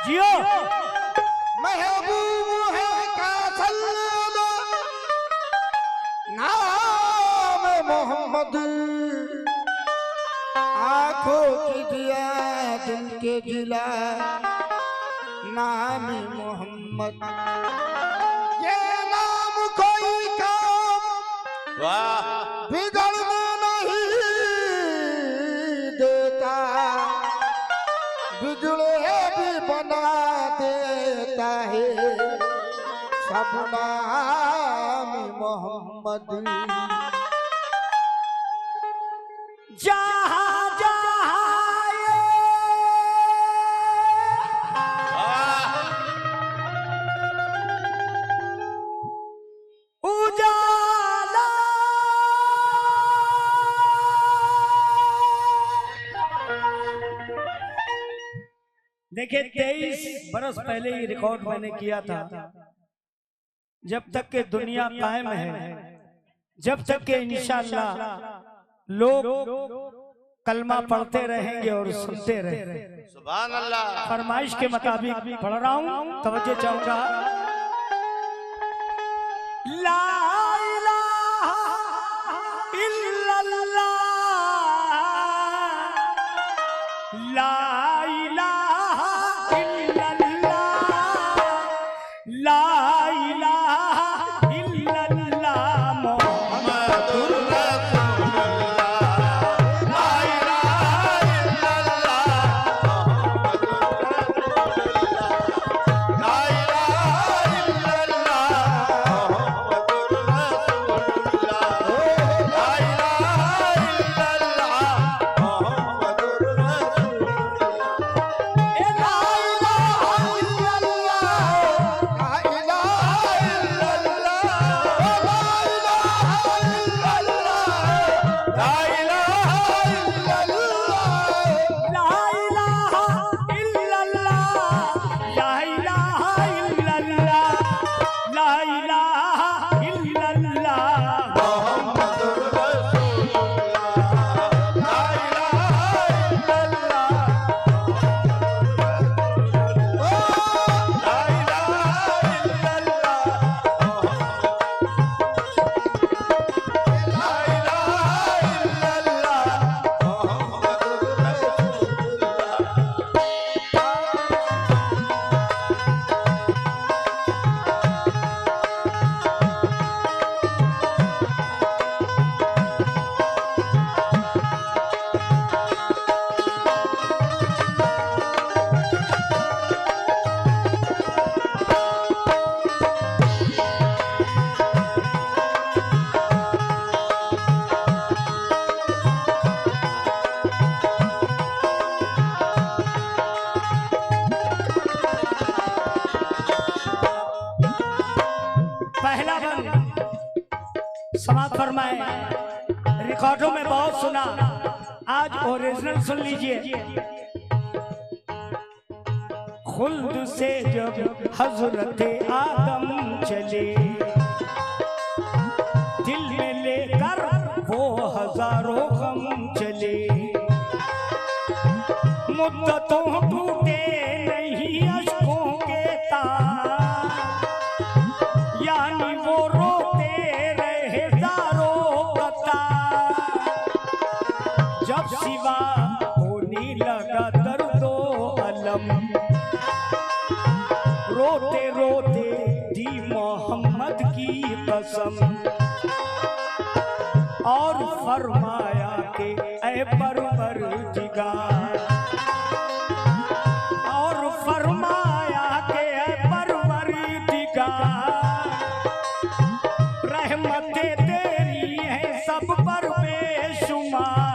जियो महबूब है कासल नाम मोहम्मद आंखों की दिया दिल के जिला नाम मोहम्मद ये नाम कोई काम बिगड़ने नहीं देता बिगड़े भी बना देता है सब नाम मोहम्मद जहाँ जहाँ उजाला देखिए 23 बरस पहले ये रिकॉर्ड मैंने किया था। जब तक के दुनिया कायम है, जब तक के इंशाअल्लाह लोग कलमा पढ़ते रहेंगे और सुनते रहेंगे। सुभान अल्लाह। फरमाइश के मुताबिक पढ़ रहा हूँ, तवज्जो चाहूंगा। ला इलाहा इल्लल्लाह, ला इलाहा इल्लल्लाह, ला इलाहा इल्लल्लाह मुहम्मदुर समाप्त फरमाए। रिकॉर्डों में बहुत सुना, आज ओरिजिनल सुन लीजिए। खुल्द से जब हजरत आदम चले, दिल में लेकर वो हजारों गम चले, मुद्दतों टूटे नहीं अश्कों के तार, यानी वो रोते रहे दारों कतार। जब सिवा होने लगा दर्दो अलम, रोते रोते दी मोहम्मद की कसम, और फरमाया के ऐ परवरदिगार, और फरमाया के ऐ परवरदिगार, रहमतें तेरी हैं सब पर बेशुमार,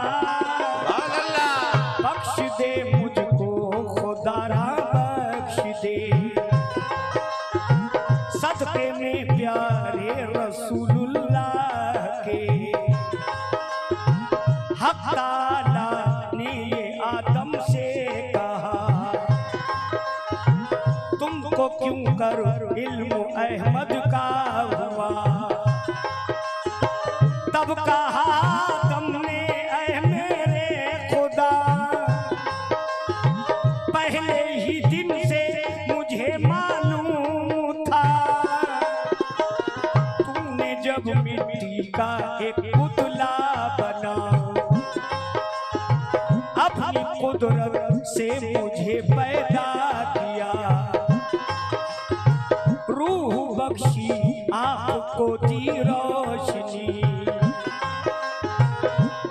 बख्श दे मुझको खुदारा बख्श दे, सदके में प्यारे रसूलुल्लाह के। हक ताला ने ये आदम से कहा, तुमको क्यों कर इल्म अहमद का हुआ, तब कहा तुमने ऐ मेरे कुदरत से मुझे पैदा किया, रूह बख्शी आँख को दी रोशनी,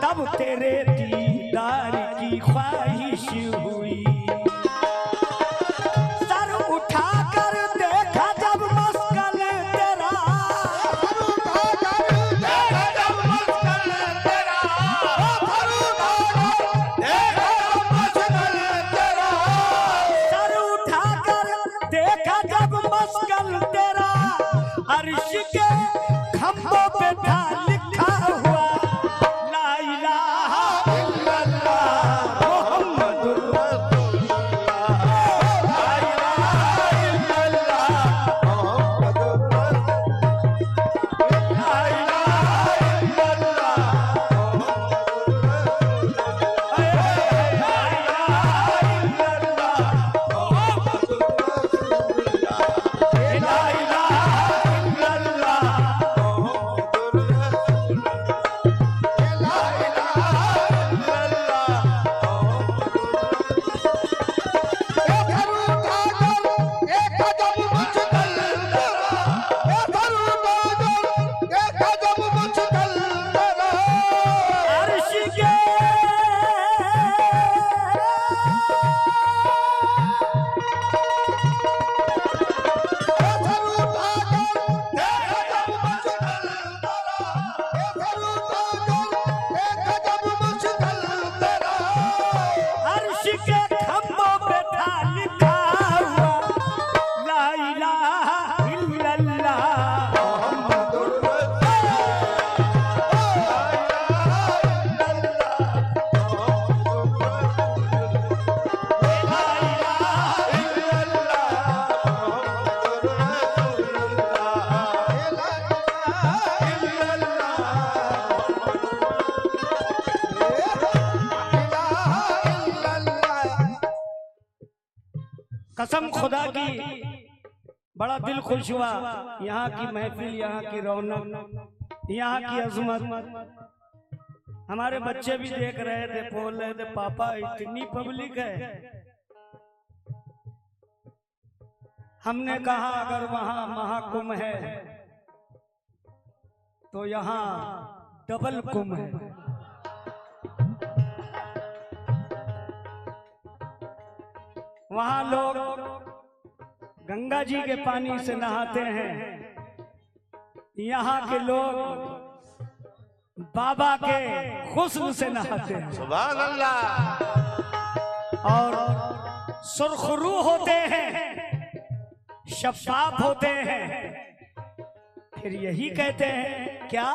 तब तेरे दीदार की ख्वाहिश हुई। सर उठाकर देखा जब मस्कल तेरा, सर उठाकर देखा जब मस्कल तेरा, अर्श के खंभों पे था लिखा हुआ ला इलाहा इल्लल्लाह मुहम्मदुर रसूलुल्लाह, ला इलाहा इल्लल्लाह मुहम्मदुर रसूलुल्लाह, ला इलाहा इल्लल्लाह मुहम्मदुर रसूलुल्लाह, ला इलाहा इल्लल्लाह मुहम्मदुर रसूलुल्लाह, ला कसम खुदा की बड़ा दिल खुश हुआ। यहाँ की महफिल, यहाँ की रौनक, यहाँ की अजमत, हमारे बच्चे भी देख रहे थे, बोल रहे थे पापा इतनी पब्लिक है। हमने कहा अगर वहाँ महाकुंभ है तो यहाँ डबल कुंभ है। वहाँ लोग गंगा जी के पानी से नहाते हैं, यहाँ के लोग बाबा के हुस्न से नहाते हैं। सुभान अल्लाह। और सुरखरू होते हैं, शफाफ होते हैं, फिर यही कहते हैं क्या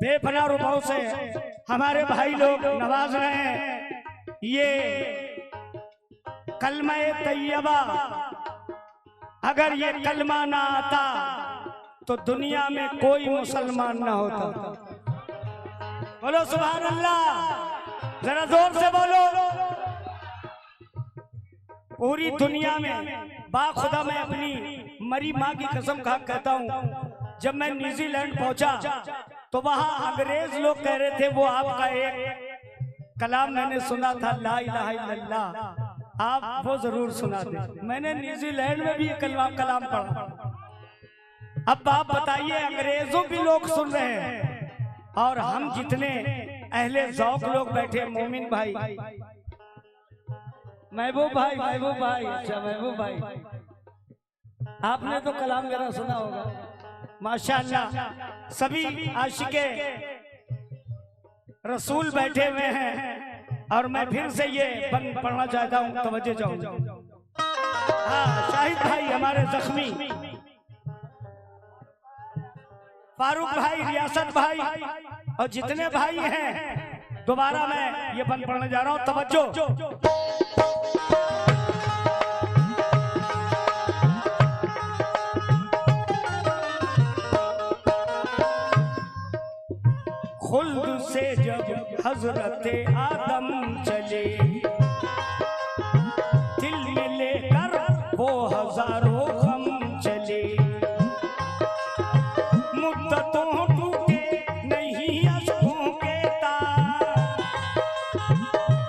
बेपनाह रुपयों से हमारे भाई लोग नवाज रहे हैं। ये कलमा तैयबा अगर ये कलमा ना आता तो दुनिया में कोई मुसलमान ना होता। बोलो सुभान अल्लाह, जरा जोर से बोलो। पूरी दुनिया में बाखुदा मैं अपनी मरी माँ की कसम खा कहता हूँ, जब मैं न्यूजीलैंड पहुंचा तो वहां अंग्रेज लोग कह रहे थे वो आपका एक कलाम मैंने सुना था, ला इलाहा इल्लल्लाह, आप वो जरूर सुना दे। मैंने न्यूजीलैंड में भी कलाम पढ़ा। अब आप बताइए, अंग्रेजों भी लोग सुन रहे हैं और हम जितने अहले ज़ौक़ लोग बैठे, मोमिन भाई, महबूब भाई, अच्छा महबूब भाई, आपने तो कलाम मेरा सुना होगा माशाअल्लाह। सभी आशिके रसूल बैठे हुए हैं और मैं फिर से ये बंद पढ़ना चाहता हूँ, तवज्जो जाओ। हाँ, शाहिद भाई हमारे जख्मी, फारूक भाई, रियासत भाई और जितने भाई हैं, दोबारा मैं ये बंद पढ़ने जा रहा हूँ, तवज्जो। खुल्द से जब हजरते आदम चले, दिल में लेकर वो हजारों गम चले, मुद्दतों टूटे नहीं अश्कों के तार,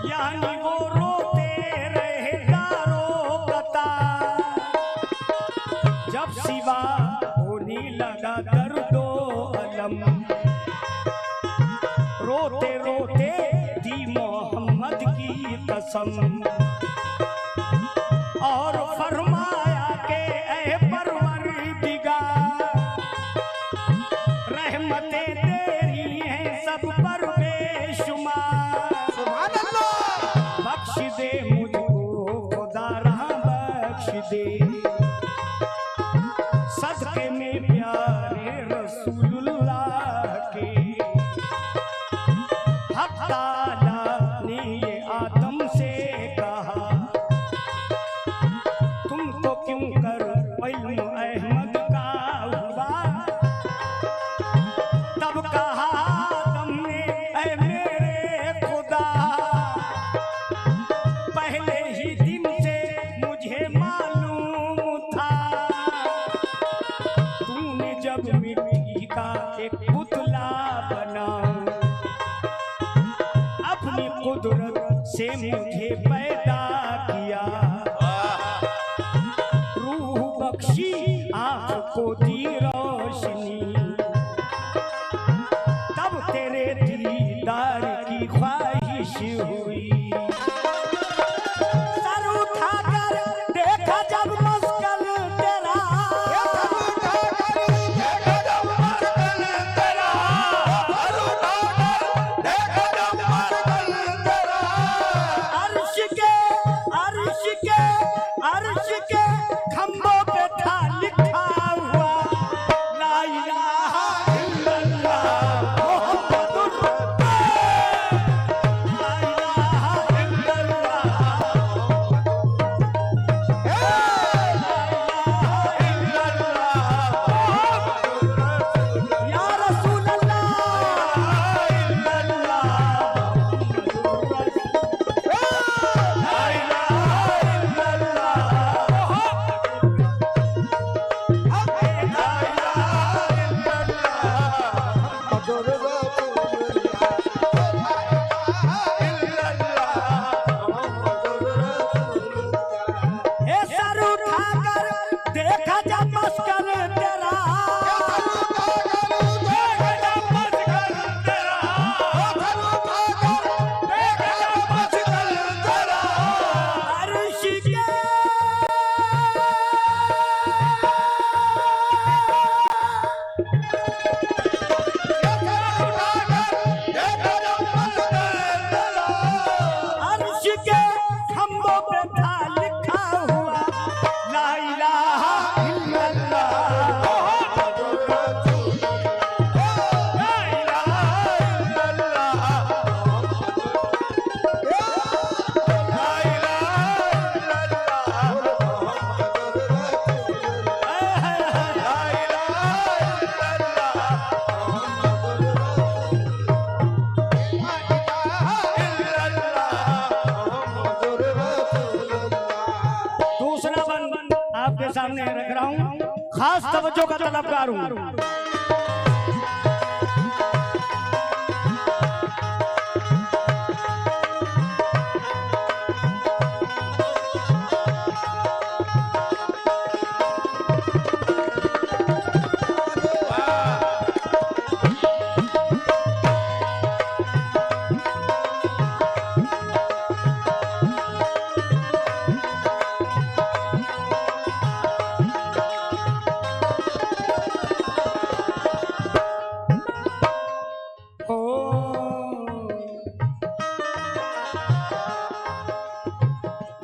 यानी वो रोते रहे दारो कतार। जब सिवा होने लगा दर्दो अलम, रोते रोते दी मोहम्मद की कसम और फरमाया के ऐ परवरदिगार, रहमतें तेरी हैं सब पर बेशुमार। सुभान अल्लाह। बख्श दे मुझको खुदा रहा, बख्श दे सदके में प्यारे रसूलुल्लाह के। हक ताला ने ये आदम से कहा, तुमको क्यों कर इल्म अहमद का हुआ। तब कहा आदम ने, ऐ मेरे खुदा, पहले ही दिन से मुझे मालूम था। तूने जब मिट्टी का एक पुतला बना, अपनी कुदरत से मुझे पैदा किया, रूह बख्शी आँख को दी रोशनी, तब तेरे दीदार की ख्वाहिश हुई। सर उठाकर देखा जब मस्कल तेरा, अर्श के खंभों पे था लिखा हुआ, ला इलाहा इल्लल्लाह मुहम्मदुर रसूलुल्लाह, ला इलाहा इल्लल्लाह, ला इलाहा इल्लल्लाह या रसूल अल्लाह, इल्लल्लाह ला इलाहा इल्लल्लाह। सामने रख रहा हूँ, खास तवज्जो का तलबगार हूँ।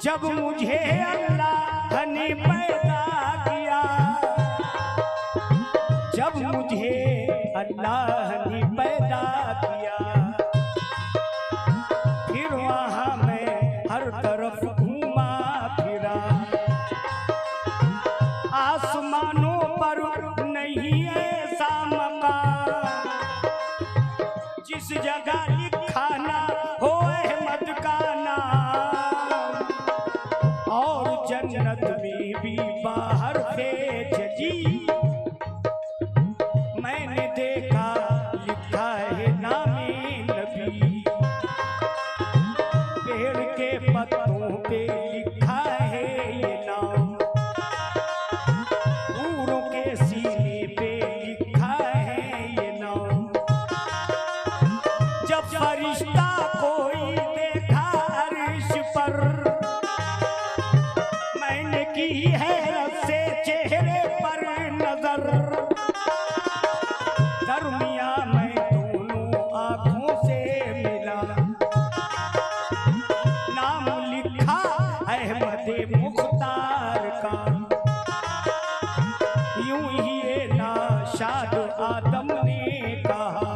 जब मुझे अल्लाह ने पैदा किया, जब मुझे अल्लाह ने पैदा किया, फिर वहाँ मैं हर तरफ घूमा फिरा। आसमानों पर नहीं ऐसा मकान जिस जगह लिखा ना हो अहमद का नाम, और जन्नत में भी बाहर भेज जी मैंने देखा लिखा है नामे नबी। पेड़ के पत्तों पे लिखा है ये नाम, ऊरों के सीने पे लिखा है ये नाम। जब फरिश्ता कोई देखा अर्श पर, मैंने की हैरत से चेहरे पर नजर। दरमिया मैं दोनों आंखों से मिला, नाम लिखा अहमद मुख्तार का। यूं ही ये नाशाद आदम ने कहा,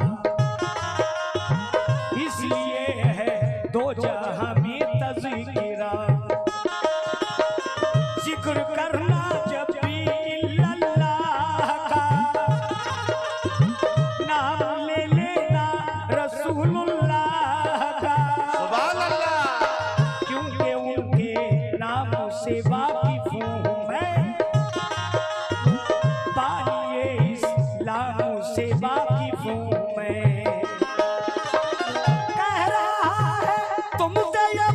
इसलिए है दो जहां में तज़किरा। जिक्र करना जब भी इल्लल्लाह का, नाम ले लेना रसूलुल्लाह का। सुभान अल्लाह। क्योंकि उनके नाम से वाकिफ हूँ मैं, पालिए इस्लाम से वाकिफ हूँ मैं। कह रहा है तुमसे ये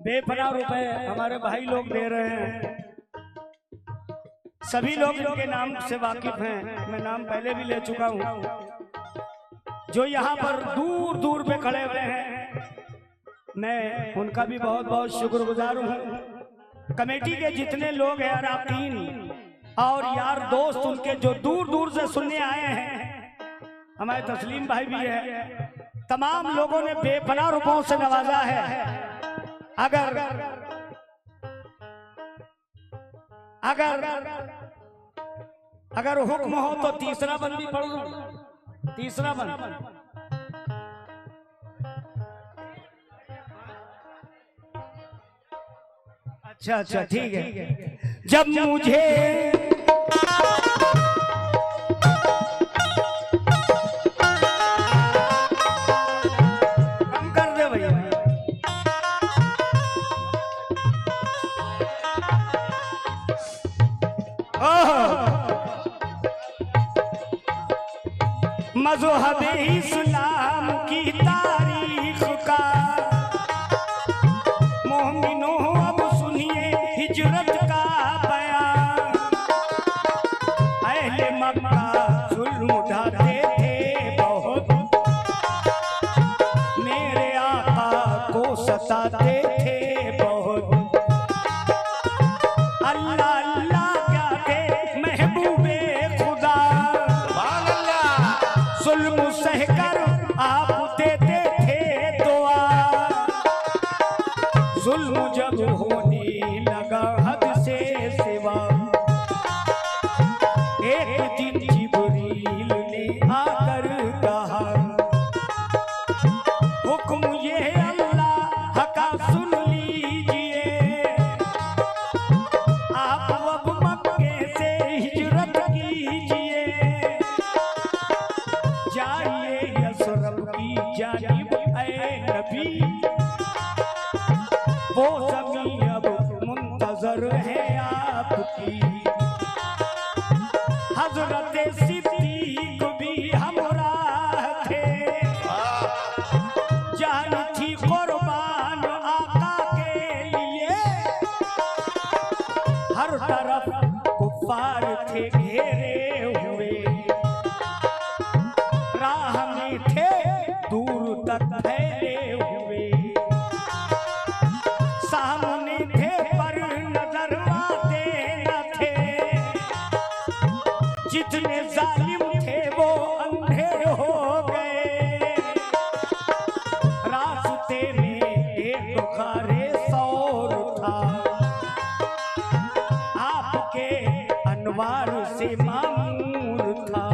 बेपनाह रुपए हमारे भाई लोग दे रहे हैं। सभी लोग इनके नाम से वाकिफ हैं, मैं नाम पहले भी ले चुका हूं। जो यहाँ पर दूर दूर पे खड़े हुए हैं, मैं उनका भी बहुत बहुत शुक्रगुजार हूँ। कमेटी के जितने लोग हैं अराकीन और यार दोस्त उनके जो दूर दूर से सुनने आए हैं, हमारे तस्लीम भाई भी है, तमाम लोगों ने बेपनाह रुपयों से नवाजा है। अगर अगर अगर हुक्म हो तो तीसरा बंद भी पढ़ दो, तीसरा बंद। अच्छा अच्छा ठीक है। जब मुझे मज़हब इस्लाम की तारीख का मोमिनों अब सुनिए हिजरत का बयान। अहले मक्का जुल्म उठाते थे बहुत, मेरे आका को सताते थे बहुत। अल्लाह अल्लाह क्या थे महबूबे खुदा, जुल्म सहकर आप देते थे दुआ। जुल्म जब होने लगा हद से सिवा, एक दिन जिब्रील ने आकर कहा, हुक्म ये अल्लाह का सुन लीजिए, आप अब मक्के से हिजरत कीजिए, जाइए यसरब की जानिब ऐ नबी, वो ज़मीं अब मुंतज़र है आपकी। हज़रत सिद्दीक़ भी हमराह थे, जान थी कुर्बान आका के लिए। हर तरफ कुफ़ार थे घेरे हुए, राह में थे दूर तक फैले हुए, सामने थे पर नजर आते न थे। जितने जालिम थे वो अंधे हो गए, रास्ते में एक बुखारे सौर था, आपके अनवार से मामूर था।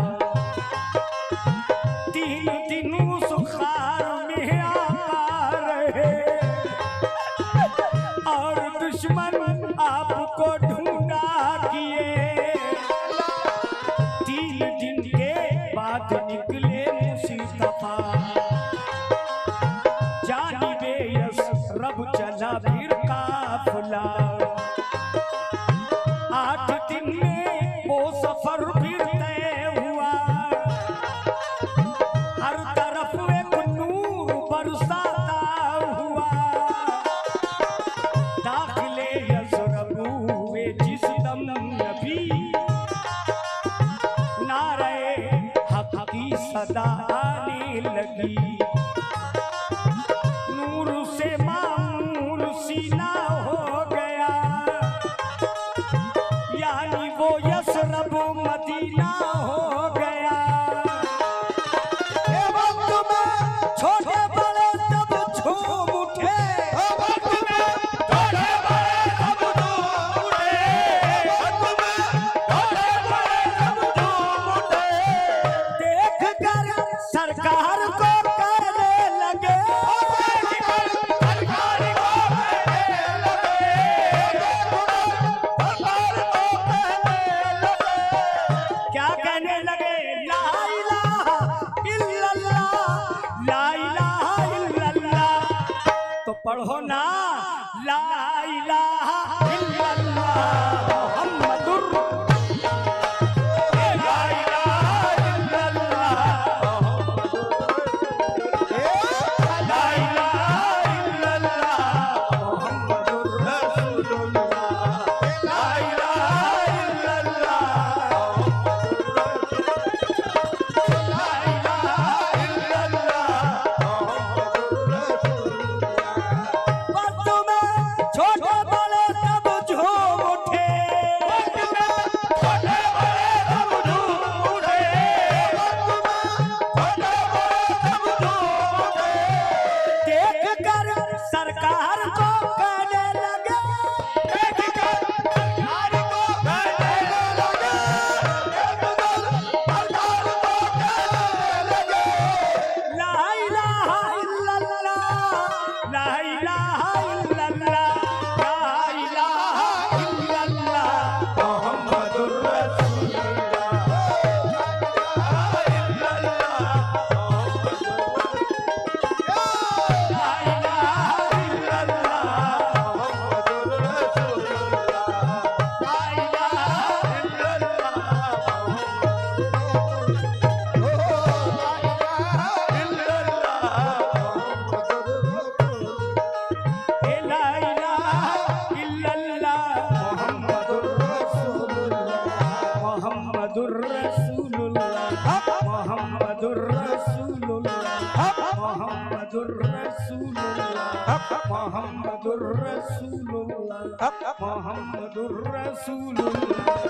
3 दिन उस खार में आका रहे, और दुश्मन आपको ढूंढा किए। 3 दिन के बाद निकले मुस्तफा, जानिबे यसरब चला फिर काफिला। 8 दिन में वो सफर फिर तय हुआ, हर तरफ एक नूर बरसाता हुआ। दाखिले यसरब हुए जिस दम नबी, नारे हक की सदा आने लगी। नूर से मामूर सीना हो गया, यानी वो यसरब मदीना हो गया। ए वक्त में छोटे बड़े सब झूम उठे, वक्त में छोटे बड़े सब झूम उठे, वक्त में छोटे बड़े सब झूम उठे। देख कर सरकार को कहने लगे, सरकार को कहने लगे, सरकार को कहने लगे। क्या कहने लगे? ला इलाहा इल्लल्लाह, ला इलाहा इल्लल्लाह। तो पढ़ो ना, ला इलाहा इल्लल्लाह मुहम्मदुर, ला इलाहा इल्लल्लाह, ला इलाहा इल्लल्लाह मुहम्मदुर रसूलुल्लाह, ला इलाहा इल्लल्लाह, ला इलाहा इल्लल्लाह मुहम्मदुर रसूलुल्लाह। मोहम्मदुर रसूलुल्लाह मोहम्मदुर रसूलुल्लाह